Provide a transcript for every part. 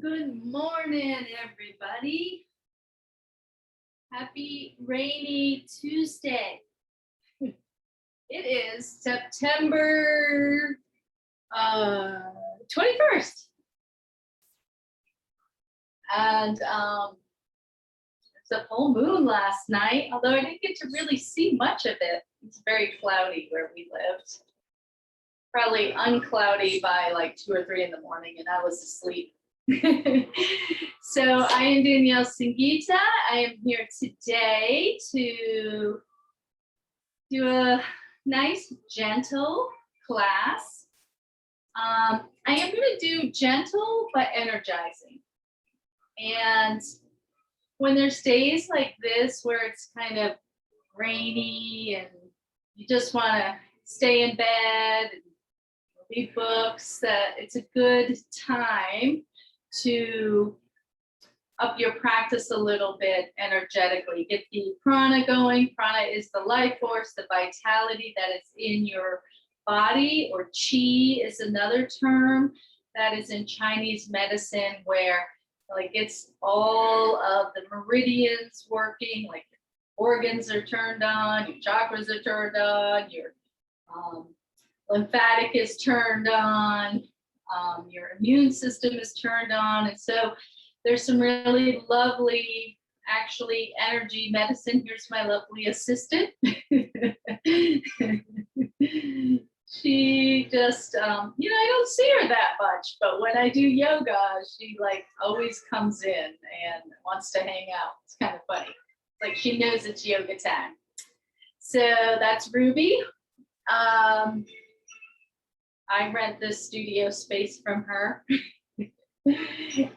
Good morning, everybody. Happy rainy Tuesday. It is September 21st. And it's a full moon last night, although I didn't get to really see much of it. It's very cloudy where we lived. Probably uncloudy by like 2 or 3 in the morning, and I was asleep. So I am Danielle Singita. I am here today to do a nice, gentle class. I am going to do gentle but energizing. And when there's days like this where it's kind of rainy and you just want to stay in bed and read books, that it's a good time to up your practice a little bit energetically. Get the prana going. Prana is the life force, the vitality that is in your body, or chi is another term that is in Chinese medicine, where like it's all of the meridians working, like your organs are turned on, your chakras are turned on, your lymphatic is turned on, your immune system is turned on. And so there's some really lovely, actually, energy medicine. Here's my lovely assistant. She just, I don't see her that much, but when I do yoga, she like always comes in and wants to hang out. It's kind of funny. It's like she knows it's yoga time. So that's Ruby. I rent this studio space from her.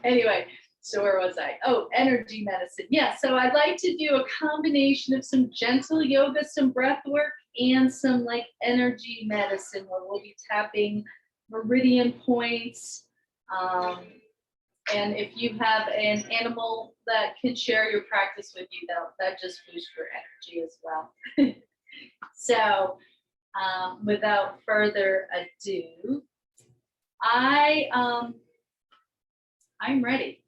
Anyway, so where was I? Oh, energy medicine. Yeah, so I'd like to do a combination of some gentle yoga, some breath work, and some like energy medicine where we'll be tapping meridian points. And if you have an animal that can share your practice with you, that just boosts your energy as well. So without further ado, I'm ready.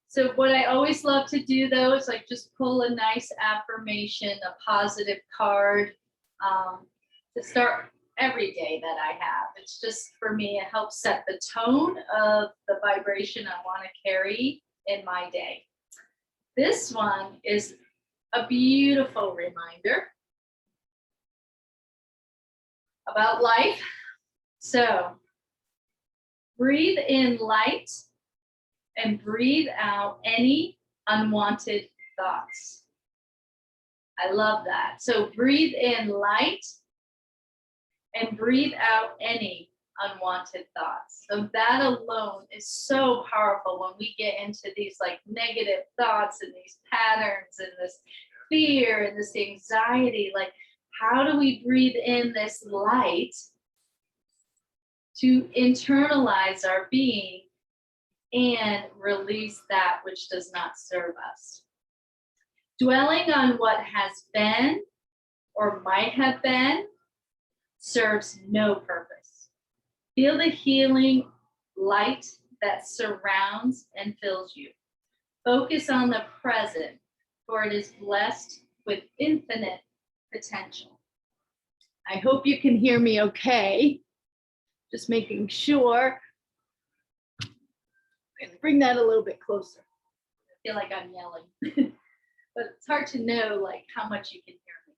So what I always love to do though is like just pull a nice affirmation, a positive card to start every day that I have. It's just, for me, it helps set the tone of the vibration I want to carry in my day. This one is a beautiful reminder about life. So breathe in light and breathe out any unwanted thoughts. I love that. So breathe in light and breathe out any unwanted thoughts. So that alone is so powerful when we get into these like negative thoughts and these patterns and this fear and this anxiety. Like, how do we breathe in this light to internalize our being and release that which does not serve us? Dwelling on what has been or might have been serves no purpose. Feel the healing light that surrounds and fills you. Focus on the present, for it is blessed with infinite potential. I hope you can hear me okay. Just making sure. I'm going to bring that a little bit closer. I feel like I'm yelling, but it's hard to know like how much you can hear me.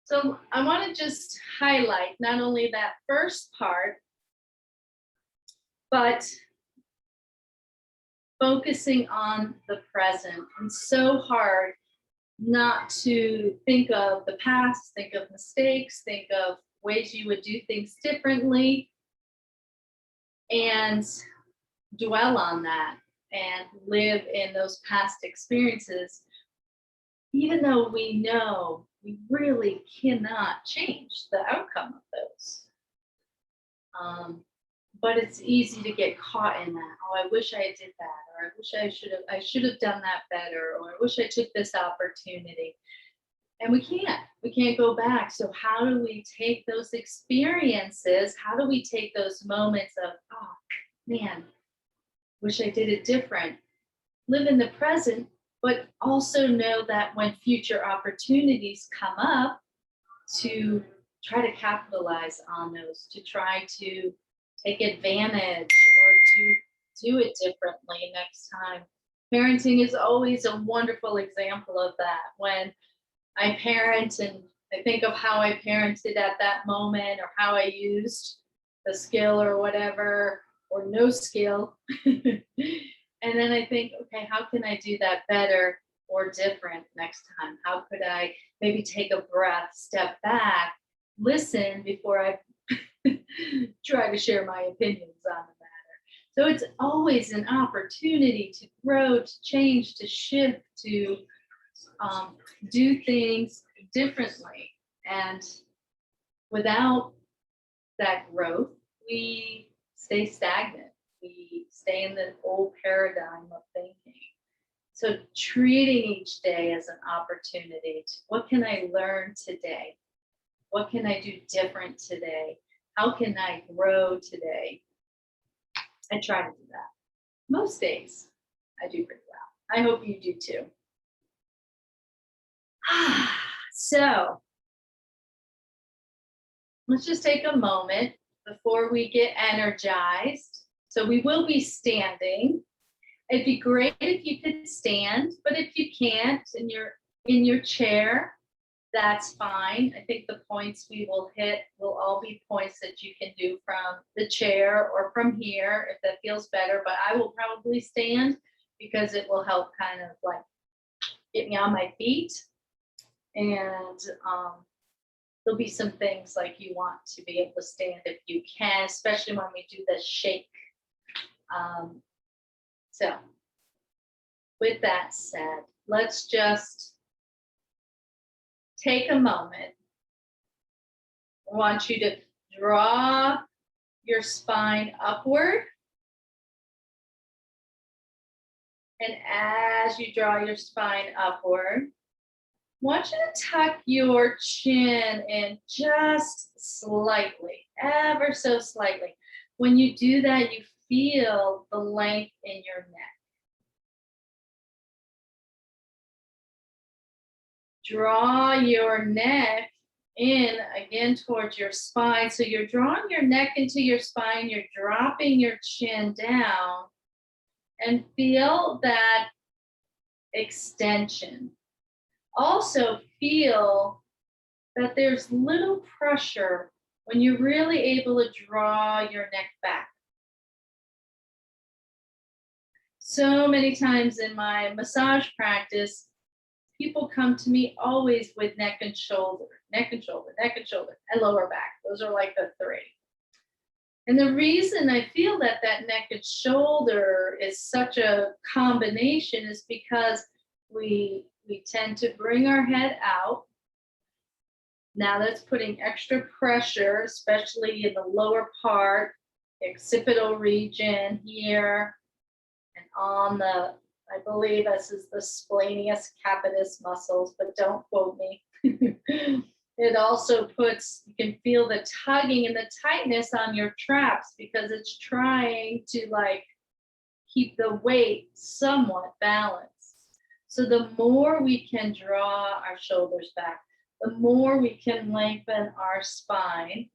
So I want to just highlight not only that first part, but focusing on the present. It's so hard not to think of the past, think of mistakes, think of ways you would do things differently, and dwell on that and live in those past experiences, even though we know we really cannot change the outcome of those. But it's easy to get caught in that. Oh, I wish I did that, or I wish I should have done that better, or I wish I took this opportunity. And we can't go back. So how do we take those experiences? How do we take those moments of, oh man, Wish I did it different. Live in the present, but also know that when future opportunities come up, to try to capitalize on those, to try to take advantage or to do it differently next time. Parenting is always a wonderful example of that. When I parent and I think of how I parented at that moment or how I used the skill or whatever, or no skill. And then I think, okay, how can I do that better or different next time? How could I maybe take a breath, step back, listen before I try to share my opinions on the matter? So it's always an opportunity to grow, to change, to shift, to do things differently. And without that growth, we stay stagnant. We stay in the old paradigm of thinking. So treating each day as an opportunity. What can I learn today? What can I do different today? How can I grow today? I try to do that. Most days, I do pretty well. I hope you do too. So let's just take a moment before we get energized. So we will be standing. It'd be great if you could stand, but if you can't and you're in your chair, that's fine. I think the points we will hit will all be points that you can do from the chair or from here if that feels better, but I will probably stand because it will help kind of like get me on my feet. And there'll be some things like you want to be able to stand if you can, especially when we do the shake. So with that said, let's just take a moment. I want you to draw your spine upward. And as you draw your spine upward, I want you to tuck your chin in just slightly, ever so slightly. When you do that, you feel the length in your neck. Draw your neck in again towards your spine. So you're drawing your neck into your spine, you're dropping your chin down, and feel that extension. Also feel that there's little pressure when you're really able to draw your neck back. So many times in my massage practice, people come to me always with neck and shoulder, neck and shoulder, neck and shoulder, and lower back. Those are like the three. And the reason I feel that that neck and shoulder is such a combination is because we tend to bring our head out. Now that's putting extra pressure, especially in the lower part, occipital region here, and on the, I believe this is the splenius capitis muscles, but don't quote me. It also puts, you can feel the tugging and the tightness on your traps because it's trying to like keep the weight somewhat balanced. So the more we can draw our shoulders back, the more we can lengthen our spine,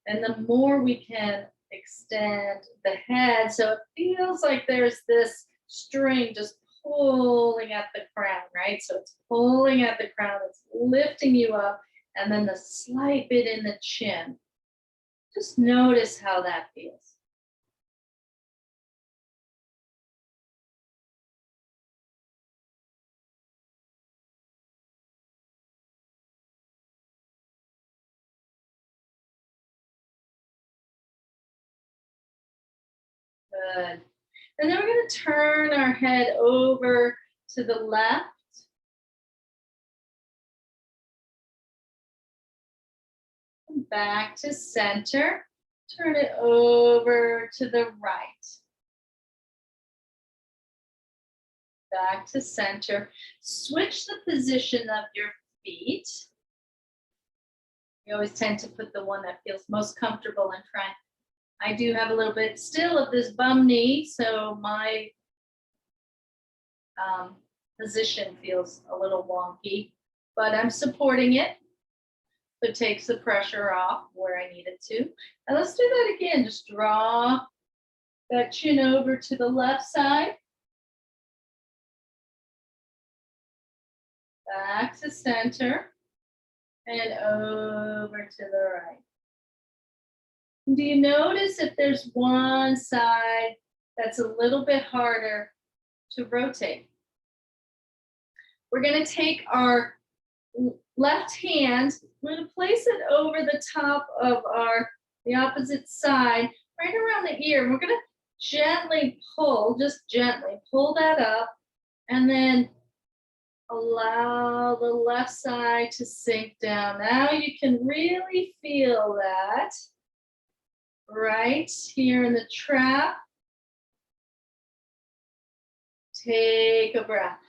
and the more we can extend the head. So it feels like there's this string just pulling at the crown, right? So it's pulling at the crown, it's lifting you up, and then the slight bit in the chin. Just notice how that feels. Good. And then we're going to turn our head over to the left. And back to center. Turn it over to the right. Back to center. Switch the position of your feet. You always tend to put the one that feels most comfortable in front. I do have a little bit still of this bum knee, so my position feels a little wonky, but I'm supporting it. So it takes the pressure off where I need it to. And let's do that again. Just draw that chin over to the left side. Back to center. And over to the right. Do you notice if there's one side that's a little bit harder to rotate? We're going to take our left hand, we're going to place it over the top of the opposite side, right around the ear. We're going to gently pull, just gently pull that up, and then allow the left side to sink down. Now you can really feel that right here in the trap. Take a breath.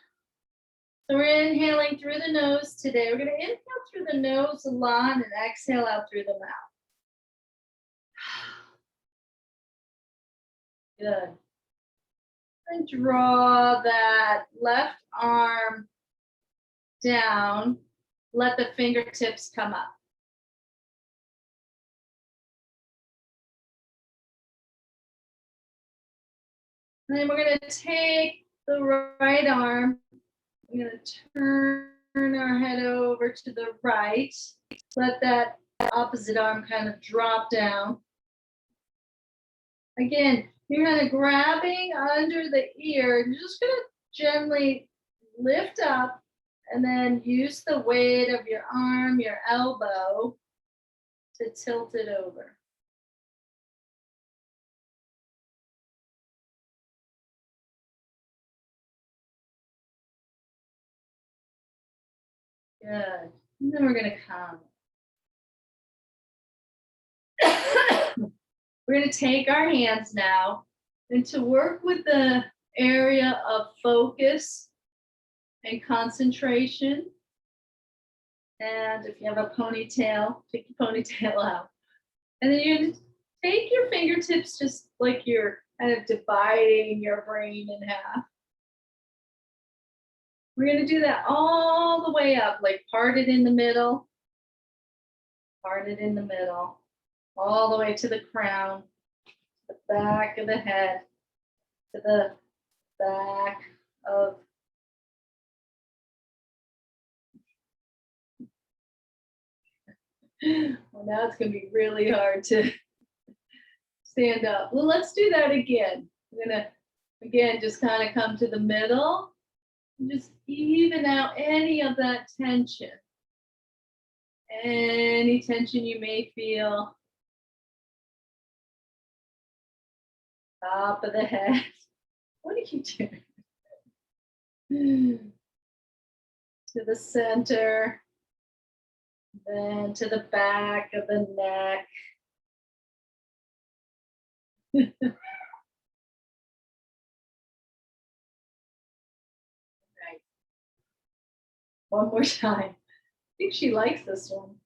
So we're inhaling through the nose today. We're going to inhale through the nose a lot and exhale out through the mouth. Good. And draw that left arm down. Let the fingertips come up. And then we're going to take the right arm. We're going to turn our head over to the right. Let that opposite arm kind of drop down. Again, you're kind of grabbing under the ear. You're just going to gently lift up and then use the weight of your arm, your elbow, to tilt it over. Good. And then we're going to come. We're going to take our hands now and to work with the area of focus and concentration. And if you have a ponytail, take your ponytail out. And then you're going to take your fingertips just like you're kind of dividing your brain in half. We're going to do that all the way up, like part it in the middle, part it in the middle, all the way to the crown, the back of the head, to the back of well, now it's going to be really hard to stand up. Well, let's do that again. We're going to, again, just kind of come to the middle. And just even out any of that tension. Any tension you may feel. Top of the head. What are you doing? To the center. Then to the back of the neck. Right. One more time. I think she likes this one.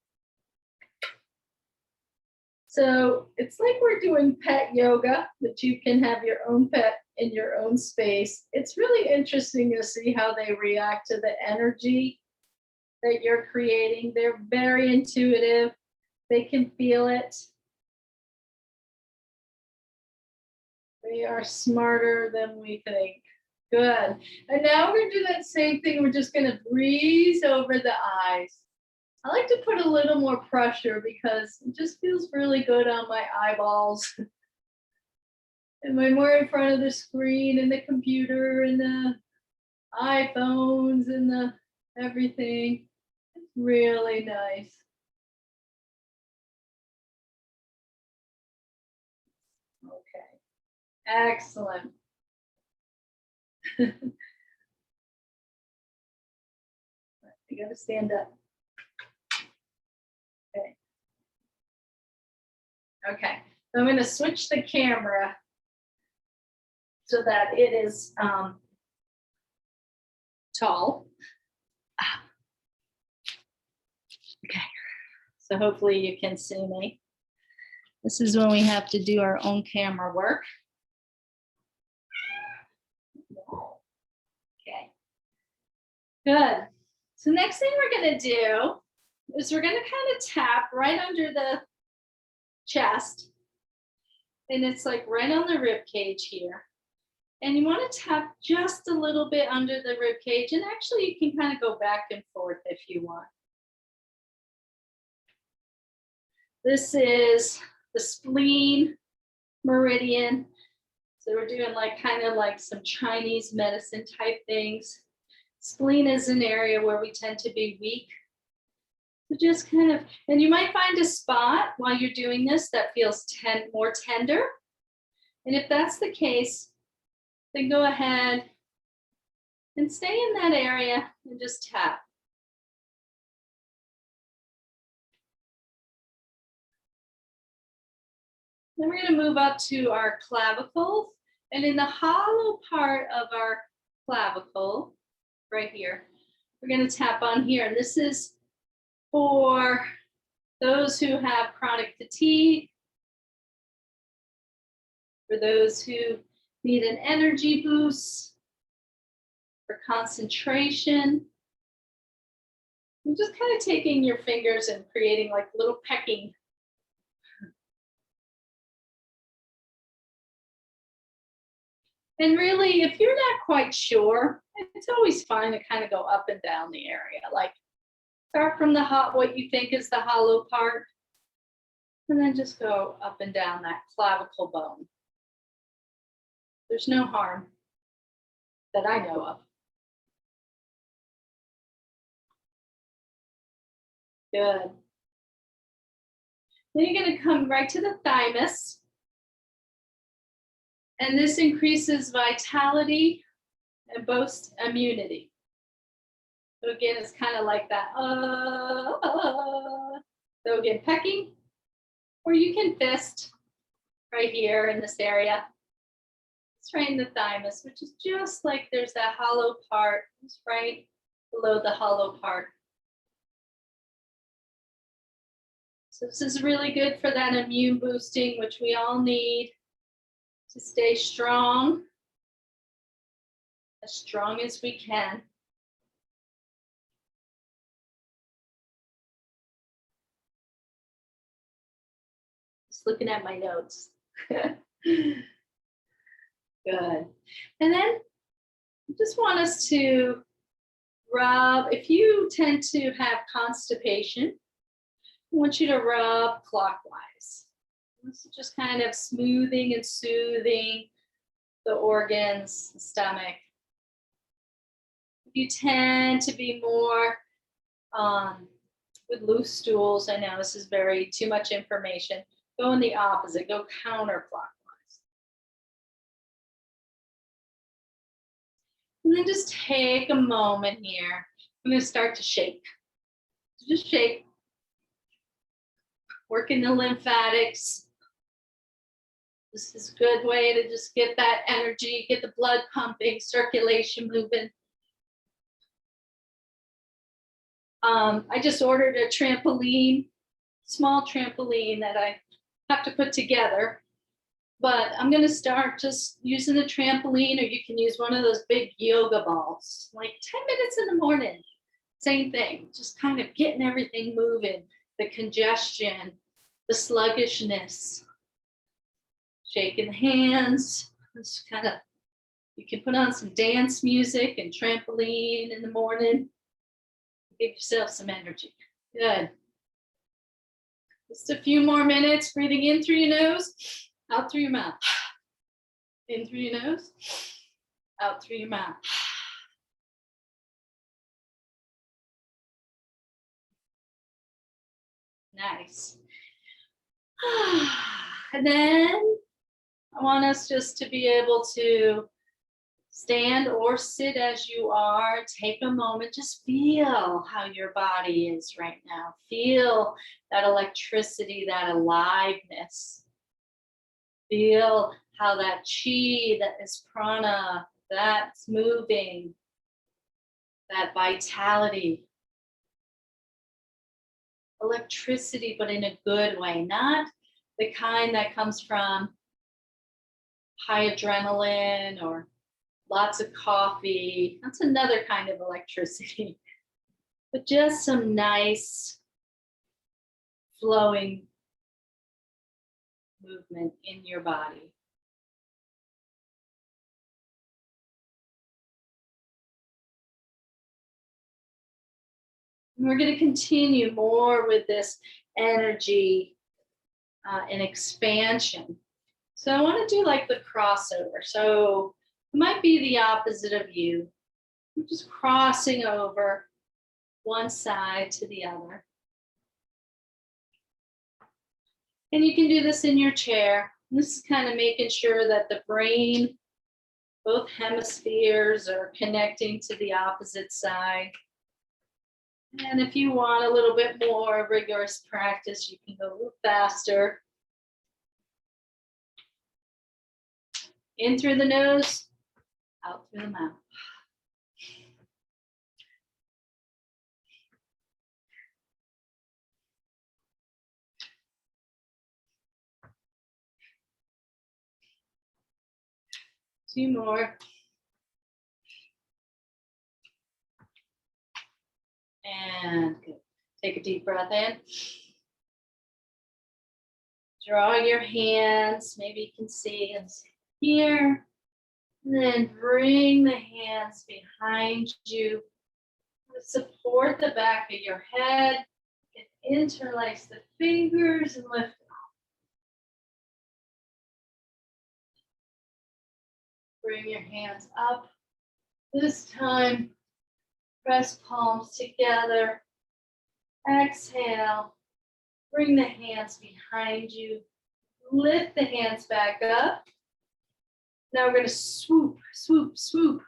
So it's like we're doing pet yoga, but you can have your own pet in your own space. It's really interesting to see how they react to the energy that you're creating. They're very intuitive. They can feel it. They are smarter than we think. Good. And now we're going to do that same thing. We're just going to breeze over the eyes. I like to put a little more pressure because it just feels really good on my eyeballs. And when we're in front of the screen and the computer and the iPhones and the everything, it's really nice. Okay, excellent. You got to stand up. Okay. Okay, so I'm going to switch the camera so that it is tall. Okay, so hopefully you can see me. This is when we have to do our own camera work. Okay, good. So next thing we're gonna do is we're gonna kind of tap right under the chest. And it's like right on the rib cage here. And you want to tap just a little bit under the rib cage. And actually you can kind of go back and forth if you want. This is the spleen meridian. So we're doing like kind of like some Chinese medicine type things. Spleen is an area where we tend to be weak. So just kind of, and you might find a spot while you're doing this that feels more tender. And if that's the case, then go ahead and stay in that area and just tap. Then we're going to move up to our clavicle. And in the hollow part of our clavicle, right here, we're going to tap on here. And this is for those who have chronic fatigue, for those who need an energy boost, for concentration. And just kind of taking your fingers and creating like little pecking. And really, if you're not quite sure, it's always fine to kind of go up and down the area. Like start from the what you think is the hollow part, and then just go up and down that clavicle bone. There's no harm that I know of. Good. Then you're going to come right to the thymus. And this increases vitality and boosts immunity. So again, it's kind of like that. So again, pecking, or you can fist right here in this area. It's right in the thymus, which is just like there's that hollow part. It's right below the hollow part. So this is really good for that immune boosting, which we all need to stay strong as we can. Just looking at my notes. Good. And then I just want us to rub, if you tend to have constipation, I want you to rub clockwise. This is just kind of smoothing and soothing the organs, the stomach. If you tend to be more with loose stools, I know this is too much information, go in the opposite, go counterclockwise. And then just take a moment here. I'm going to start to shake. So just shake. Working the lymphatics. This is a good way to just get that energy, get the blood pumping, circulation moving. I just ordered a trampoline, small trampoline that I have to put together. But I'm going to start just using the trampoline, or you can use one of those big yoga balls, like 10 minutes in the morning. Same thing, just kind of getting everything moving, the congestion, the sluggishness. Shaking the hands. Just kind of, you can put on some dance music and trampoline in the morning. Give yourself some energy. Good. Just a few more minutes, breathing in through your nose, out through your mouth. In through your nose, out through your mouth. Nice. And then I want us just to be able to stand or sit as you are. Take a moment, just feel how your body is right now. Feel that electricity, that aliveness. Feel how that chi, that is prana, that's moving. That vitality. Electricity, but in a good way, not the kind that comes from high adrenaline or lots of coffee. That's another kind of electricity. But just some nice flowing movement in your body. And we're going to continue more with this energy and expansion. So I want to do like the crossover. So it might be the opposite of you. You're just crossing over one side to the other. And you can do this in your chair. This is kind of making sure that the brain, both hemispheres are connecting to the opposite side. And if you want a little bit more rigorous practice, you can go a little faster. In through the nose, out through the mouth. Two more. And good. Take a deep breath in. Draw your hands, maybe you can see it's here. And then bring the hands behind you. Support the back of your head. And interlace the fingers and lift up. Bring your hands up. This time, press palms together. Exhale. Bring the hands behind you. Lift the hands back up. Now we're going to swoop, swoop, swoop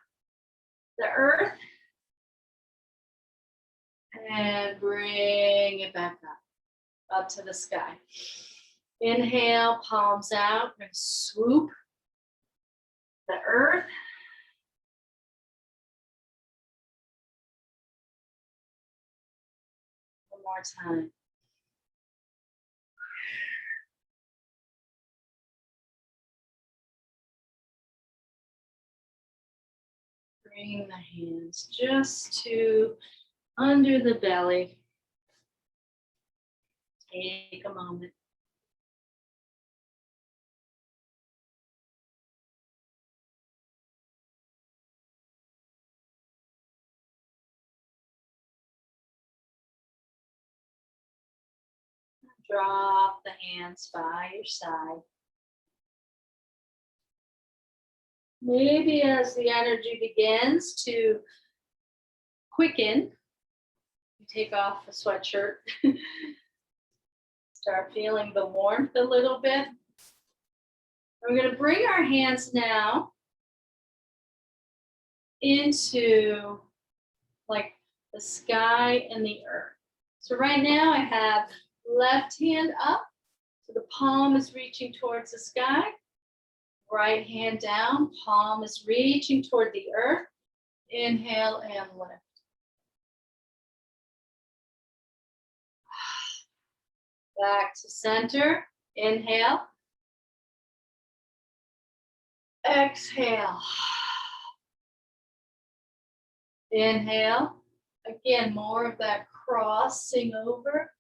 the earth. And bring it back up to the sky. Inhale, palms out. We're going to swoop the earth. One more time. Bring the hands just to under the belly. Take a moment. Drop the hands by your side. Maybe as the energy begins to quicken, you take off the sweatshirt. Start feeling the warmth a little bit. We're going to bring our hands now into like the sky and the earth. So right now I have left hand up, so the palm is reaching towards the sky. Right hand down, palm is reaching toward the earth. Inhale and lift. Back to center. Inhale. Exhale. Inhale. Again, more of that crossing over.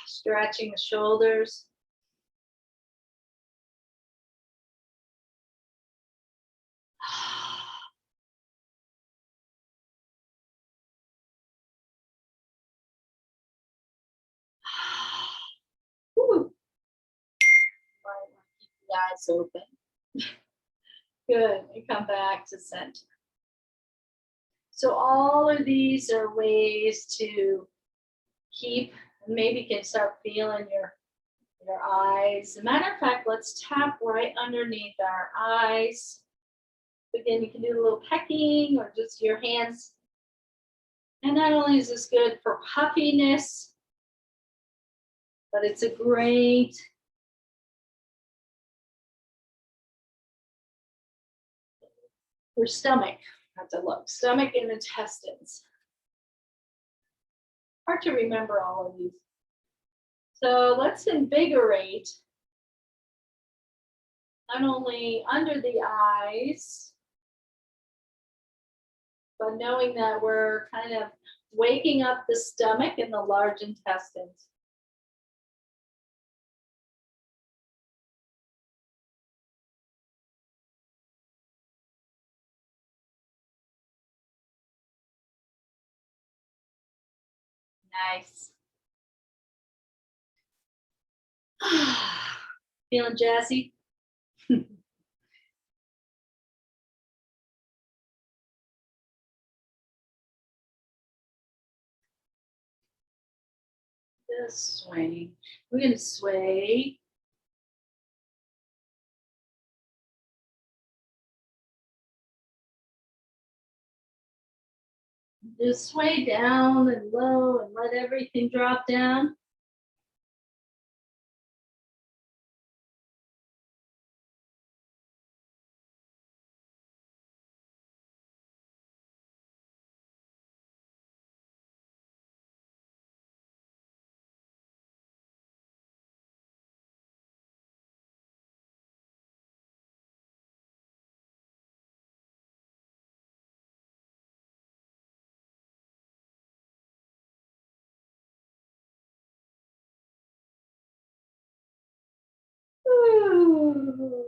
Stretching the shoulders. Woo. Keep the eyes open. Good. And come back to center. So all of these are ways to keep, maybe you can start feeling your eyes. As a matter of fact, let's tap right underneath our eyes. Again, you can do a little pecking or just your hands. And not only is this good for puffiness, but it's a great for stomach. Have to look. Stomach and intestines. Hard to remember all of these. So let's invigorate not only under the eyes, but knowing that we're kind of waking up the stomach and the large intestines. Nice. Feeling jazzy? This swing. We're going to sway. Just sway down and low and let everything drop down. Ooh.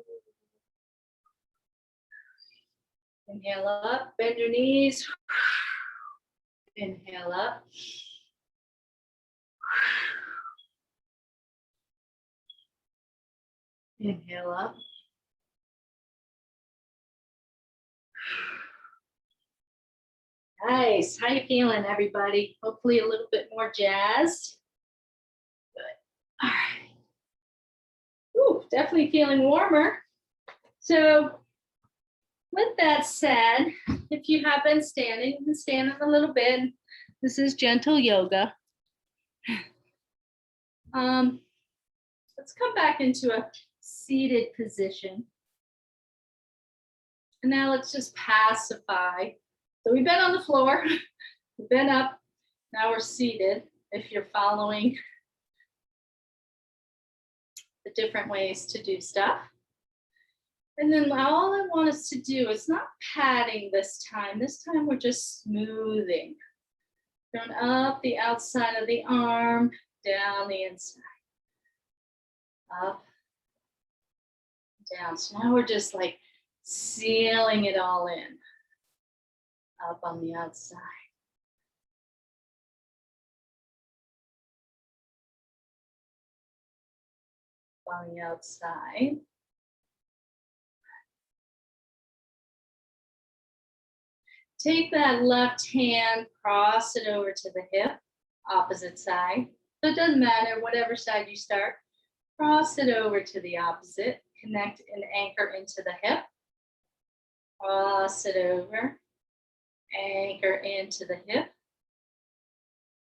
Inhale up, bend your knees. Inhale up. Inhale up. Nice. How you feeling, everybody? Hopefully a little bit more jazzed. Good. All right. Ooh, definitely feeling warmer. So with that said, if you have been standing, you can stand a little bit. This is gentle yoga. Let's come back into a seated position. And now let's just pacify. So we've been on the floor, we've been up, now we're seated. If you're following the different ways to do stuff. And then all I want us to do is not patting this time. This time we're just smoothing. Going up the outside of the arm, down the inside. Up, down. So now we're just like sealing it all in. Up on the outside. On the outside. Take that left hand, cross it over to the hip, opposite side. So it doesn't matter, whatever side you start. Cross it over to the opposite. Connect and anchor into the hip. Cross it over. Anchor into the hip.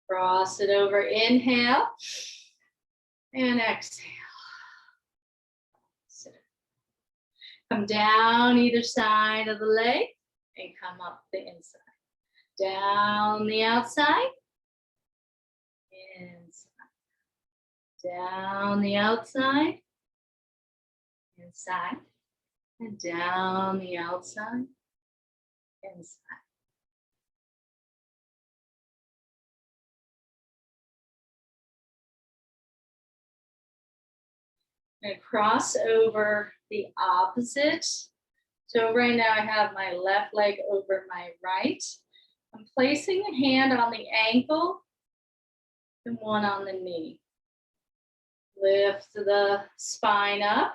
Cross it over. Inhale. And exhale. Come down either side of the leg. And come up the inside. Down the outside. Inside. Down the outside. Inside. And down the outside. Inside. And cross over the opposite. So right now I have my left leg over my right. I'm placing a hand on the ankle and one on the knee. Lift the spine up.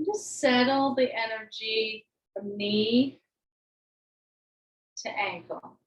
Just settle the energy from knee to ankle.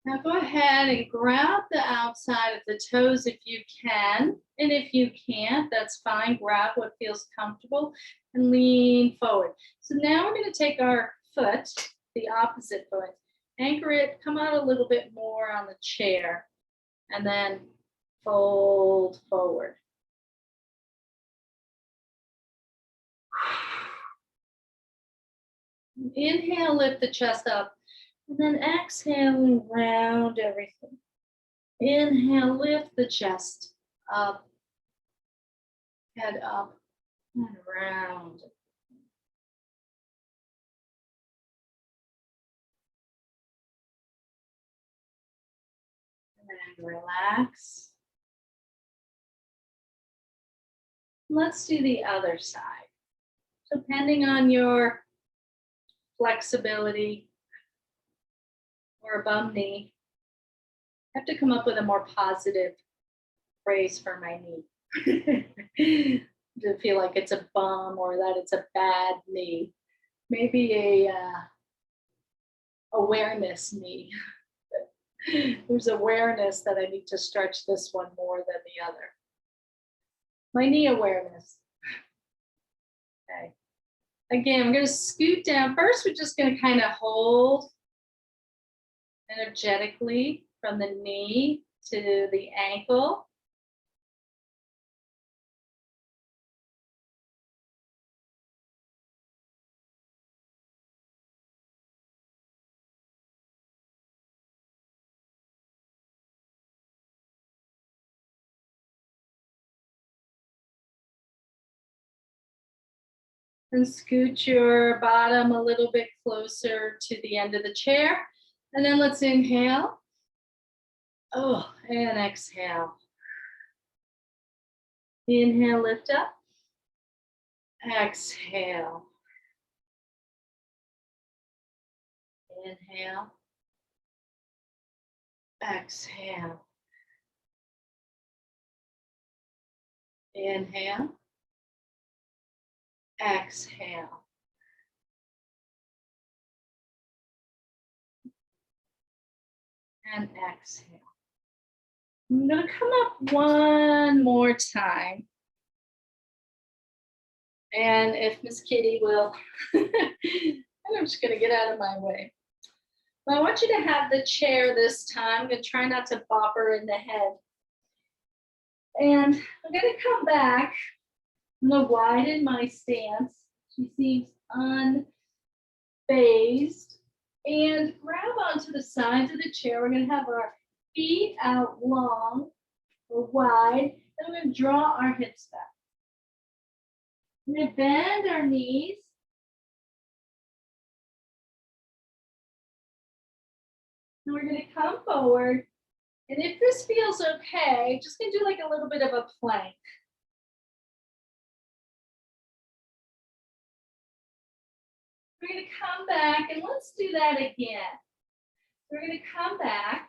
Now go ahead and grab the outside of the toes if you can. And if you can't, that's fine. Grab what feels comfortable and lean forward. So now we're going to take our foot, the opposite foot, anchor it, come out a little bit more on the chair, and then fold forward. Inhale, lift the chest up, and then exhale, round everything. Inhale, lift the chest up, head up, and round. And relax. Let's do the other side. Depending on your flexibility or a bum knee, I have to come up with a more positive phrase for my knee. To feel like it's a bum or that it's a bad knee. Maybe a awareness knee. There's awareness that I need to stretch this one more than the other. My knee awareness. Okay. Again, I'm going to scoot down. First, we're just going to kind of hold energetically from the knee to the ankle. And scoot your bottom a little bit closer to the end of the chair. And then let's inhale. Oh, and exhale. Inhale, lift up. Exhale. Inhale. Exhale. Inhale. Exhale. And exhale. I'm going to come up one more time. And if Miss Kitty will, I'm just going to get out of my way. But I want you to have the chair this time. I'm going to try not to bop her in the head. And I'm going to come back. I'm going to widen my stance. She seems unfazed. And grab onto the sides of the chair. We're going to have our feet out long or wide. And we're going to draw our hips back. We're going to bend our knees. And we're going to come forward. And if this feels okay, just going to do like a little bit of a plank. We're going to come back and let's do that again. We're going to come back,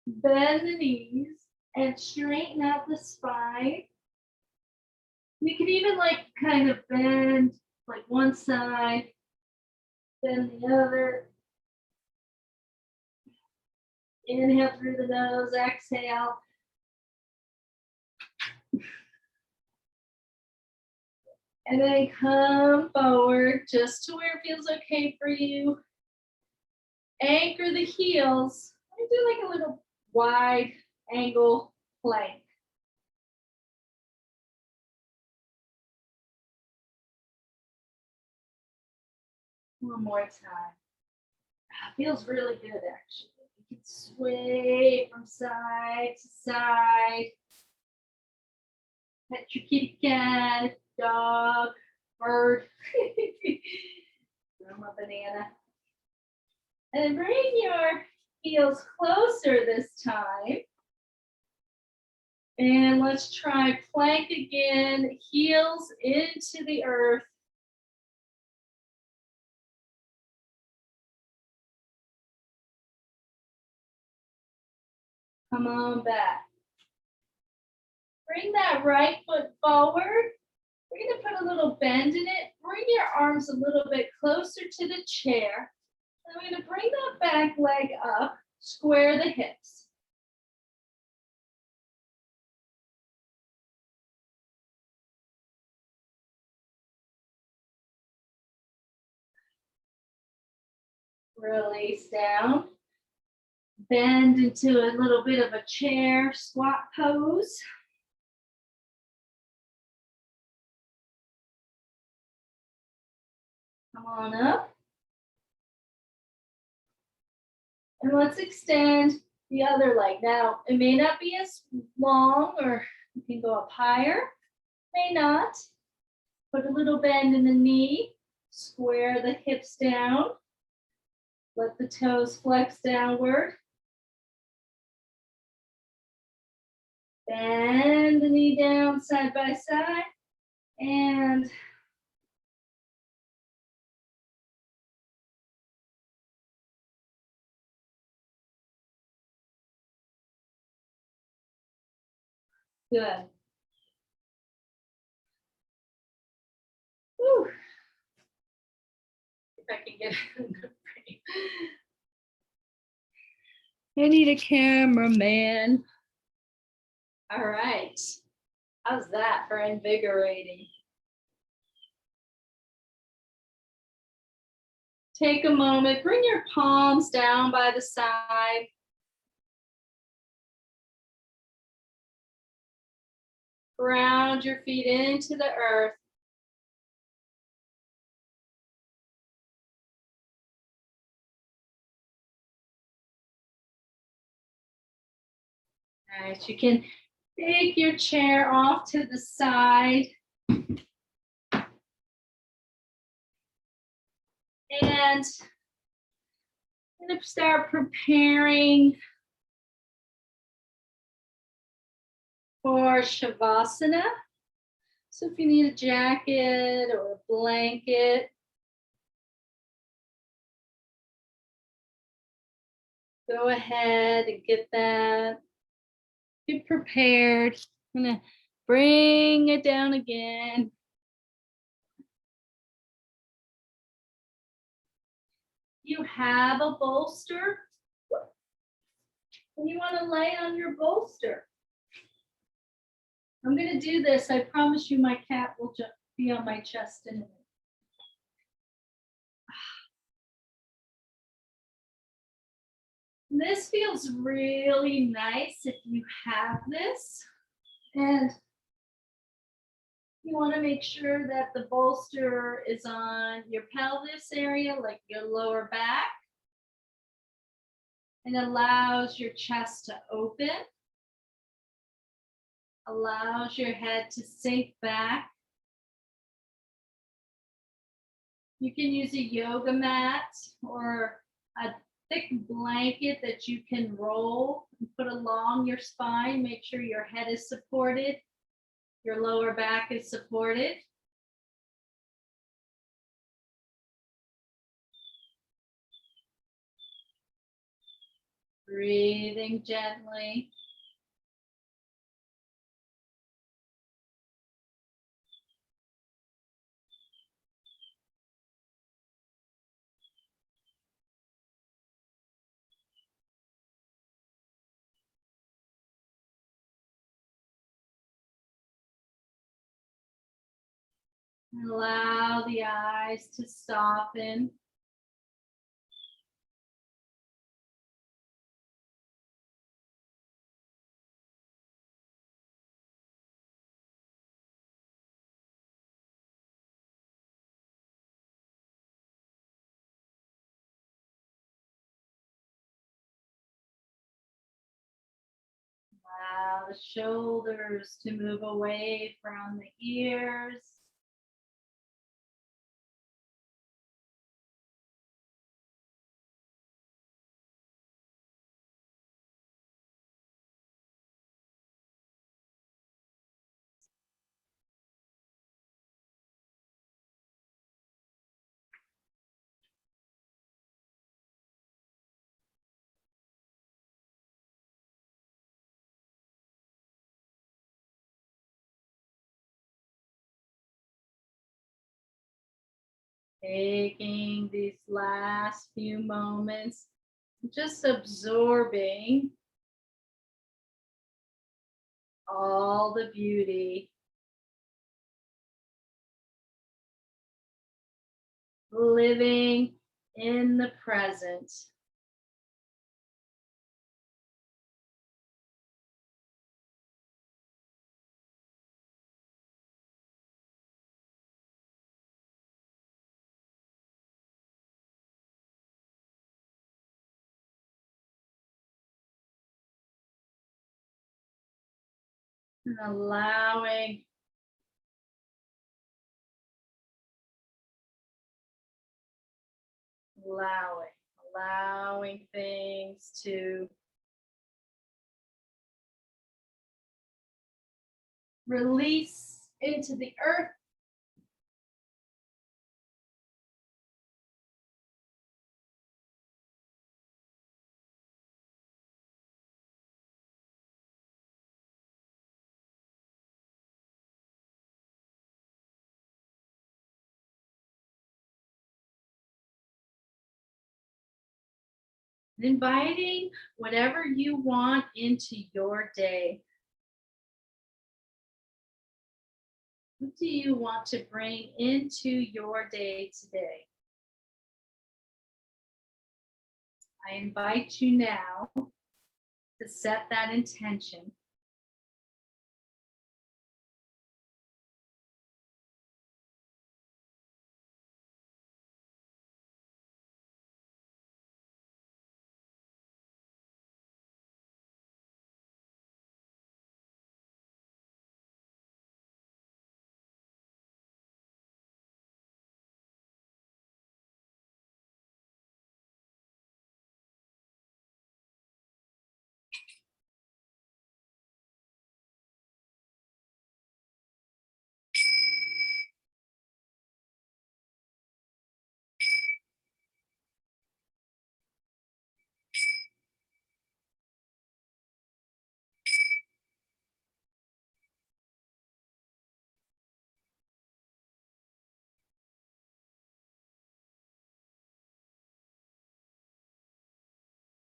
bend the knees, and straighten out the spine. You can even like kind of bend like one side, then the other. Inhale through the nose, exhale. And then come forward just to where it feels okay for you. Anchor the heels. And do like a little wide angle plank. One more time. Feels really good, actually. You can sway from side to side. Pet your kitty cat, dog, bird. Throw 'em a banana. And bring your heels closer this time. And let's try plank again, heels into the earth. Come on back. Bring that right foot forward. We're going to put a little bend in it. Bring your arms a little bit closer to the chair. And we're going to bring that back leg up, Square the hips. Release down. Bend into a little bit of a chair squat pose. Come on up. And let's extend the other leg. Now, it may not be as long, or you can go up higher, may not. Put a little bend in the knee, square the hips down. Let the toes flex downward. Bend the knee down side by side. And good. Whew. If I can get it in the frame. I need a cameraman. All right. How's that for invigorating? Take a moment, bring your palms down by the side. Ground your feet into the earth. All right, you can take your chair off to the side. And I'm going to start preparing for Shavasana. So if you need a jacket or a blanket, go ahead and get that. Get prepared. I'm going to bring it down again. You have a bolster, and you want to lay on your bolster. I'm going to do this. I promise you my cat will just be on my chest in a minute. This feels really nice if you have this. And you want to make sure that the bolster is on your pelvis area, like your lower back, and allows your chest to open, allows your head to sink back. You can use a yoga mat or a thick blanket that you can roll and put along your spine. Make sure your head is supported, your lower back is supported. Breathing gently. Allow the eyes to soften. Allow the shoulders to move away from the ears. Taking these last few moments Just absorbing all the beauty, living in the present. And allowing things to release into the earth. Inviting whatever you want into your day. What do you want to bring into your day today? I invite you now to set that intention.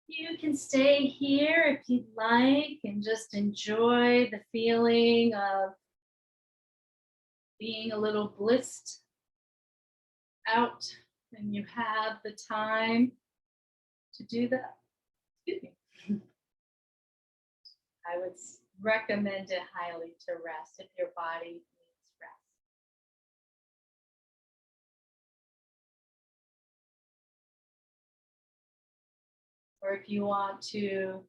You can stay here if you'd like and just enjoy the feeling of being a little blissed out, and you have the time to do that. Excuse me. I would recommend it highly to rest if your body needs rest. Or if you want to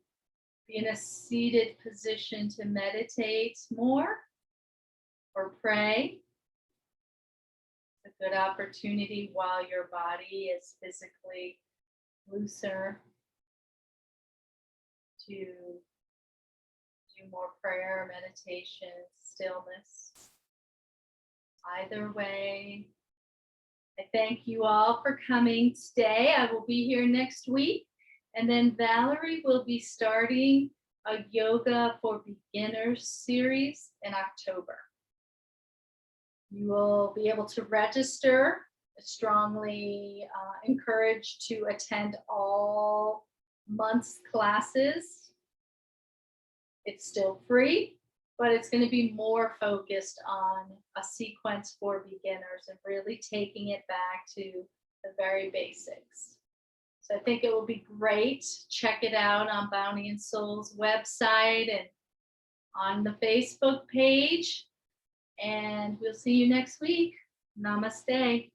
be in a seated position to meditate more or pray, it's a good opportunity while your body is physically looser to do more prayer, meditation, stillness. Either way, I thank you all for coming today. I will be here next week. And then Valerie will be starting a Yoga for Beginners series in October. You will be able to register. I strongly encourage to attend all month's classes. It's still free, but it's going to be more focused on a sequence for beginners and really taking it back to the very basics. So I think it will be great. Check it out on Bounty and Soul's website and on the Facebook page. And we'll see you next week. Namaste.